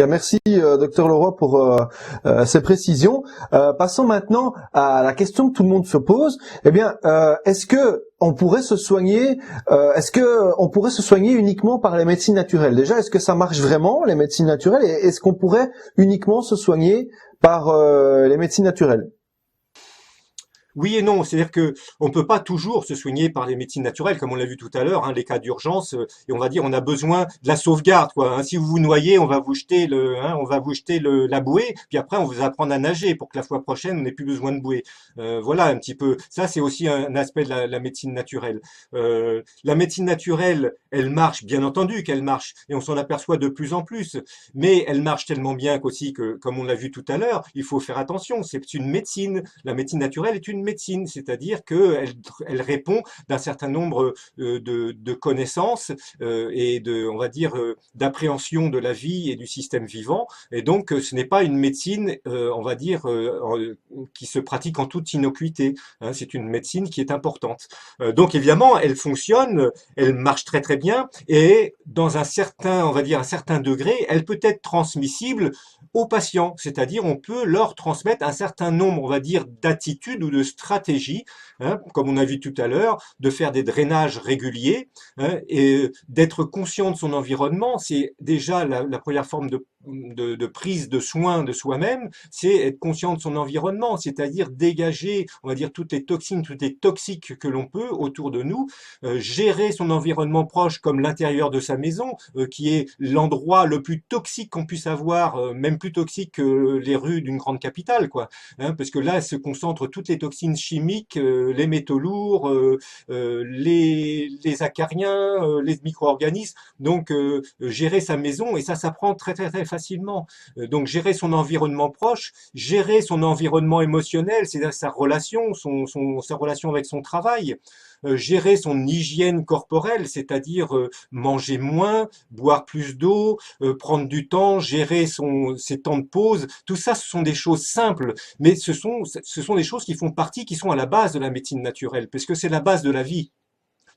Bien, merci, docteur Leroy, pour ces précisions. Passons maintenant à la question que tout le monde se pose. Eh bien, est-ce que on pourrait se soigner uniquement par les médecines naturelles? Déjà, est-ce que ça marche vraiment, les médecines naturelles, et est-ce qu'on pourrait uniquement se soigner par les médecines naturelles? Oui et non, c'est-à-dire que on peut pas toujours se soigner par les médecines naturelles, comme on l'a vu tout à l'heure, hein, les cas d'urgence, et on va dire on a besoin de la sauvegarde, quoi. Hein. Si vous vous noyez, on va vous jeter la bouée, puis après on vous apprendre à nager pour que la fois prochaine on n'ait plus besoin de bouée. Voilà un petit peu. Ça c'est aussi un aspect de la médecine naturelle. La médecine naturelle, elle marche, bien entendu qu'elle marche, et on s'en aperçoit de plus en plus. Mais elle marche tellement bien qu'aussi que, comme on l'a vu tout à l'heure, il faut faire attention. C'est une médecine. La médecine naturelle est une médecine, c'est-à-dire qu'elle répond d'un certain nombre de connaissances et on va dire, d'appréhension de la vie et du système vivant. Et donc, ce n'est pas une médecine, on va dire, qui se pratique en toute innocuité. Hein, c'est une médecine qui est importante. Donc, évidemment, elle fonctionne, elle marche très très bien, et dans un certain, on va dire, un certain degré, elle peut être transmissible aux patients, c'est-à-dire on peut leur transmettre un certain nombre, on va dire, d'attitudes ou de stratégies, hein, comme on a vu tout à l'heure, de faire des drainages réguliers, hein, et d'être conscient de son environnement. C'est déjà la première forme de prise de soin de soi-même, c'est être conscient de son environnement, c'est-à-dire dégager, on va dire, toutes les toxines, toutes les toxiques que l'on peut autour de nous, gérer son environnement proche comme l'intérieur de sa maison, qui est l'endroit le plus toxique qu'on puisse avoir, même plus toxique que les rues d'une grande capitale, quoi. Hein, parce que là se concentrent toutes les toxines chimiques, les métaux lourds, les acariens, les micro-organismes. Donc gérer sa maison, et ça s'apprend très très très facilement. Donc gérer son environnement proche, gérer son environnement émotionnel, c'est-à-dire sa relation, sa relation avec son travail, gérer son hygiène corporelle, c'est-à-dire manger moins, boire plus d'eau, prendre du temps, gérer ses temps de pause. Tout ça, ce sont des choses simples, mais ce sont des choses qui font partie, qui sont à la base de la médecine naturelle, parce que c'est la base de la vie.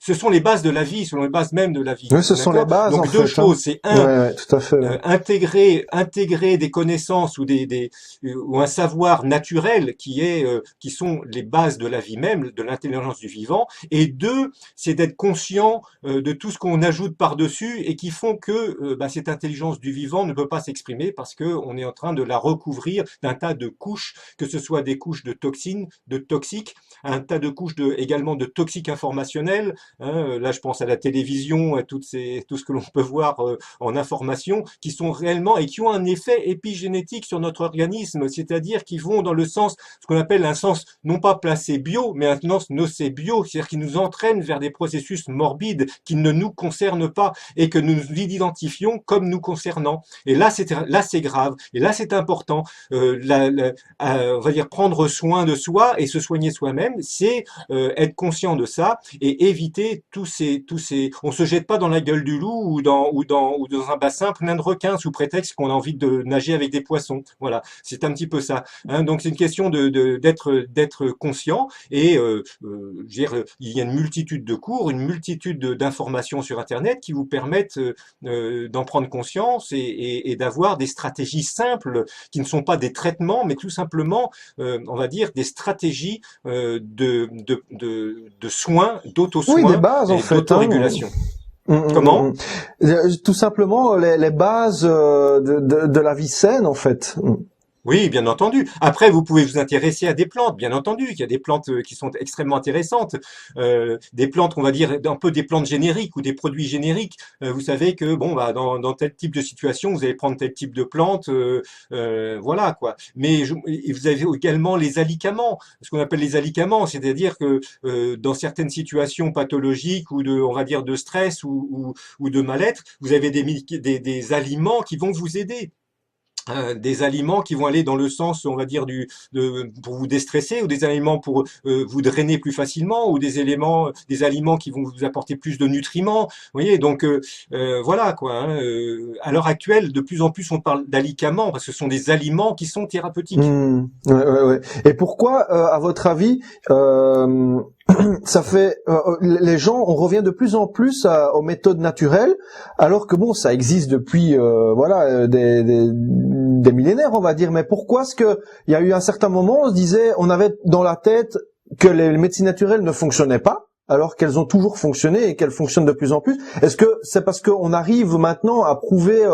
Ce sont les bases de la vie, ce sont les bases même de la vie. Oui, ce sont les D'accord? bases en Donc deux fait, hein. choses, c'est Ouais, un, ouais, tout à fait. Ouais. intégrer des connaissances ou un savoir naturel qui sont les bases de la vie même, de l'intelligence du vivant. Et deux, c'est d'être conscient de tout ce qu'on ajoute par-dessus et qui font que cette intelligence du vivant ne peut pas s'exprimer parce que on est en train de la recouvrir d'un tas de couches, que ce soit des couches de toxines, de toxiques, un tas de couches également de toxiques informationnels. Hein, là, je pense à la télévision, à tout ce que l'on peut voir en information, qui sont réellement et qui ont un effet épigénétique sur notre organisme, c'est-à-dire qui vont dans le sens, ce qu'on appelle un sens non pas placebo, mais un sens nocebo, c'est-à-dire qui nous entraînent vers des processus morbides qui ne nous concernent pas et que nous identifions comme nous concernant. Et là, c'est grave. Et là, c'est important. On va dire prendre soin de soi et se soigner soi-même, c'est être conscient de ça et éviter on se jette pas dans la gueule du loup ou dans un bassin plein de requins sous prétexte qu'on a envie de nager avec des poissons. Voilà, c'est un petit peu ça. Hein, donc c'est une question d'être conscient et il y a une multitude de cours, une multitude d'informations sur Internet qui vous permettent d'en prendre conscience et d'avoir des stratégies simples qui ne sont pas des traitements, mais tout simplement, on va dire, des stratégies de soins, Oui, des d'auto-soins bases en et fait, hein. d'autorégulation. Comment? Tout simplement les bases de la vie saine en fait. Oui, bien entendu. Après, vous pouvez vous intéresser à des plantes, bien entendu. Il y a des plantes qui sont extrêmement intéressantes. Des plantes, on va dire, un peu des plantes génériques ou des produits génériques. Vous savez que, bon, bah, dans tel type de situation, vous allez prendre tel type de plante. Voilà, quoi. Et vous avez également les alicaments, ce qu'on appelle les alicaments, c'est-à-dire que dans certaines situations pathologiques ou on va dire, de stress ou de mal-être, vous avez des aliments qui vont vous aider. Des aliments qui vont aller dans le sens, on va dire, pour vous déstresser, ou des aliments pour vous drainer plus facilement, ou des aliments qui vont vous apporter plus de nutriments. Vous voyez, donc voilà quoi. Hein, à l'heure actuelle, de plus en plus, on parle d'alicaments parce que ce sont des aliments qui sont thérapeutiques. Ouais, ouais, ouais. Et pourquoi, à votre avis, ça fait les gens, on revient de plus en plus aux méthodes naturelles, alors que bon, ça existe depuis des millénaires, on va dire. Mais pourquoi est-ce que il y a eu un certain moment, on se disait, on avait dans la tête que les médecines naturelles ne fonctionnaient pas, alors qu'elles ont toujours fonctionné et qu'elles fonctionnent de plus en plus? Est-ce que c'est parce qu'on arrive maintenant à prouver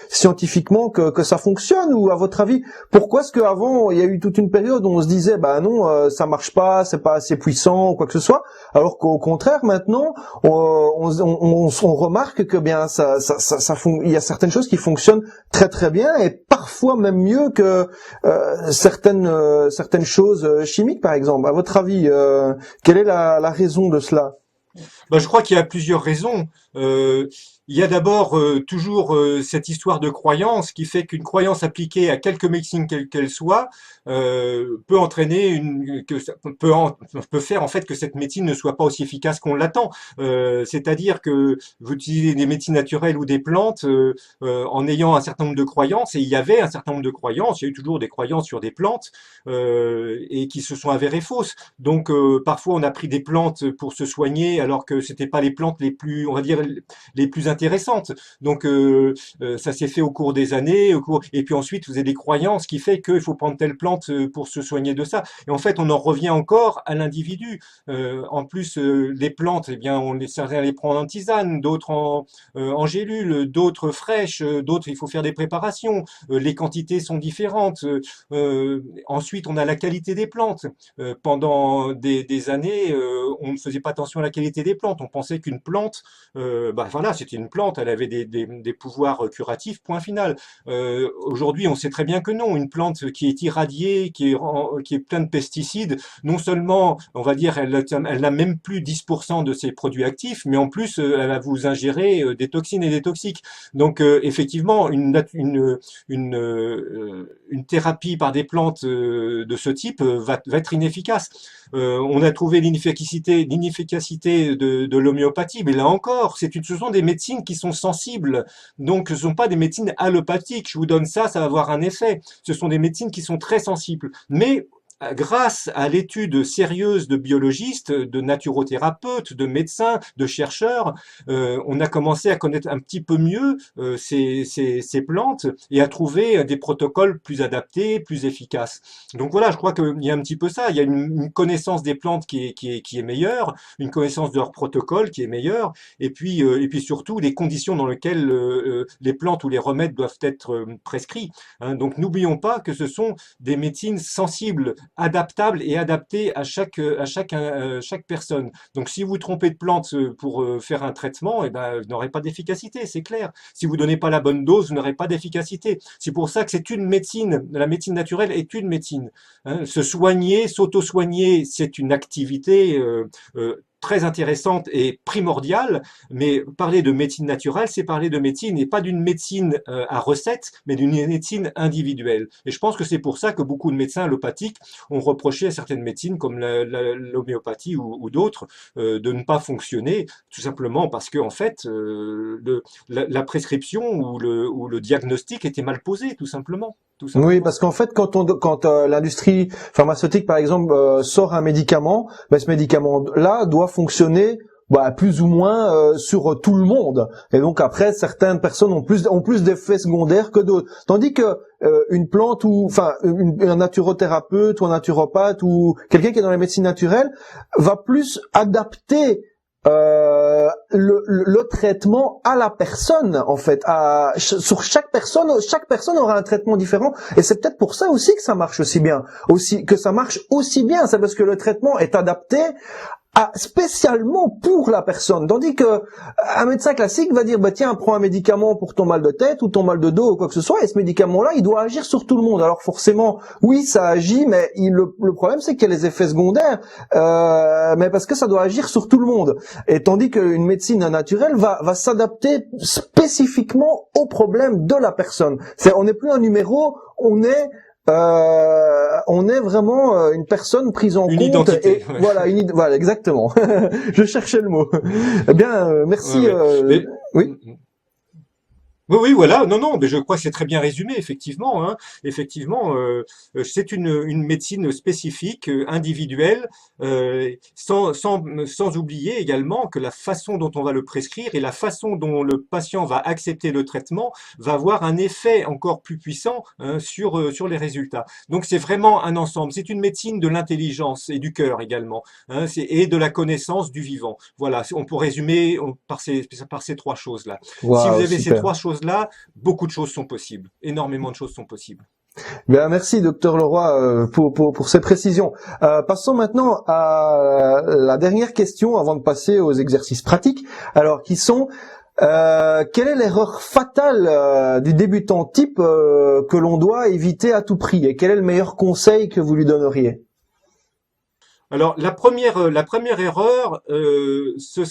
scientifiquement que ça fonctionne, ou à votre avis, pourquoi est-ce qu'avant il y a eu toute une période où on se disait bah non, ça marche pas, c'est pas assez puissant ou quoi que ce soit, alors qu'au contraire maintenant on remarque que bien il y a certaines choses qui fonctionnent très très bien, et parfois même mieux que certaines choses chimiques par exemple. À votre avis, quelle est la raison de cela? Ben, je crois qu'il y a plusieurs raisons. Il y a d'abord toujours cette histoire de croyance qui fait qu'une croyance appliquée à quelque médecine quelle qu'elle soit peut entraîner peut faire en fait que cette médecine ne soit pas aussi efficace qu'on l'attend. C'est-à-dire que vous utilisez des médecines naturelles ou des plantes en ayant un certain nombre de croyances, et il y avait un certain nombre de croyances, il y a eu toujours des croyances sur des plantes et qui se sont avérées fausses. Donc parfois on a pris des plantes pour se soigner alors que c'était pas les plantes les plus, on va dire, les plus intéressantes. Donc ça s'est fait au cours des années, et puis ensuite vous avez des croyances qui fait qu'il faut prendre telle plante pour se soigner de ça. Et en fait, on en revient encore à l'individu. En plus, les plantes, eh bien, certains les prend en tisane, d'autres en gélule, d'autres fraîches, d'autres il faut faire des préparations. Les quantités sont différentes. Ensuite, on a la qualité des plantes. Pendant des années, on ne faisait pas attention à la qualité des plantes. On pensait qu'une plante, voilà, c'était une plante, elle avait des pouvoirs curatifs, point final. Aujourd'hui, on sait très bien que non. Une plante qui est irradiée, qui est pleine de pesticides, non seulement, on va dire, elle n'a même plus 10% de ses produits actifs, mais en plus, elle va vous ingérer des toxines et des toxiques. Donc, effectivement, une thérapie par des plantes de ce type va être inefficace. On a trouvé l'inefficacité de l'homéopathie, mais là encore, ce sont des médecines qui sont sensibles. Donc, ce ne sont pas des médecines allopathiques. Je vous donne ça, ça va avoir un effet. Ce sont des médecines qui sont très sensibles. Mais grâce à l'étude sérieuse de biologistes, de naturothérapeutes, de médecins, de chercheurs, on a commencé à connaître un petit peu mieux ces plantes et à trouver des protocoles plus adaptés, plus efficaces. Donc voilà, je crois qu'il y a un petit peu ça. Il y a une connaissance des plantes qui est meilleure, une connaissance de leur protocole qui est meilleure, et puis surtout les conditions dans lesquelles les plantes ou les remèdes doivent être prescrits. Hein. Donc n'oublions pas que ce sont des médecines sensibles, adaptable et adapté à chaque personne. Donc si vous trompez de plante pour faire un traitement, eh ben, vous n'aurez pas d'efficacité, c'est clair. Si vous donnez pas la bonne dose, vous n'aurez pas d'efficacité. C'est pour ça que c'est une médecine. La médecine naturelle est une médecine. Hein. Se soigner, s'auto-soigner, c'est une activité très intéressante et primordiale, mais parler de médecine naturelle, c'est parler de médecine, et pas d'une médecine à recette, mais d'une médecine individuelle. Et je pense que c'est pour ça que beaucoup de médecins allopathiques ont reproché à certaines médecines, comme l'homéopathie ou d'autres, de ne pas fonctionner, tout simplement parce que en fait, la prescription ou le diagnostic était mal posé, tout simplement. Oui, parce qu'en fait, quand l'industrie pharmaceutique, par exemple, sort un médicament, ben, ce médicament-là doit fonctionner plus ou moins sur tout le monde. Et donc après, certaines personnes ont plus d'effets secondaires que d'autres. Tandis que une plante un naturothérapeute ou un naturopathe ou quelqu'un qui est dans les médecines naturelles va plus adapter le traitement à la personne, en fait, sur chaque personne aura un traitement différent, et c'est peut-être pour ça aussi que ça marche aussi bien, c'est parce que le traitement est adapté spécialement pour la personne. Tandis que un médecin classique va dire, tiens, prends un médicament pour ton mal de tête ou ton mal de dos ou quoi que ce soit, et ce médicament-là, il doit agir sur tout le monde. Alors forcément, oui, ça agit, mais le problème, c'est qu'il y a les effets secondaires, mais parce que ça doit agir sur tout le monde. Et tandis qu'une médecine naturelle va s'adapter spécifiquement aux problèmes de la personne. On n'est plus un numéro, on est vraiment une personne prise en une compte. Identité, Et ouais. voilà, exactement. Je cherchais le mot. Eh bien, merci. Ouais, ouais. Oui. Oui, oui, voilà. Non, non, mais je crois que c'est très bien résumé, effectivement, hein. Effectivement, c'est une médecine spécifique, individuelle, sans oublier également que la façon dont on va le prescrire et la façon dont le patient va accepter le traitement va avoir un effet encore plus puissant, hein, sur les résultats. Donc c'est vraiment un ensemble. C'est une médecine de l'intelligence et du cœur également, hein, et de la connaissance du vivant. Voilà, on peut résumer par ces trois choses-là. Si vous Waouh, avez ces super. trois choses-là, beaucoup de choses sont possibles. Énormément de choses sont possibles. Bien, merci, docteur Leroy, pour ces précisions. Passons maintenant à la dernière question avant de passer aux exercices pratiques. Alors, qui sont quelle est l'erreur fatale du débutant type que l'on doit éviter à tout prix, et quel est le meilleur conseil que vous lui donneriez? Alors, la première erreur, ce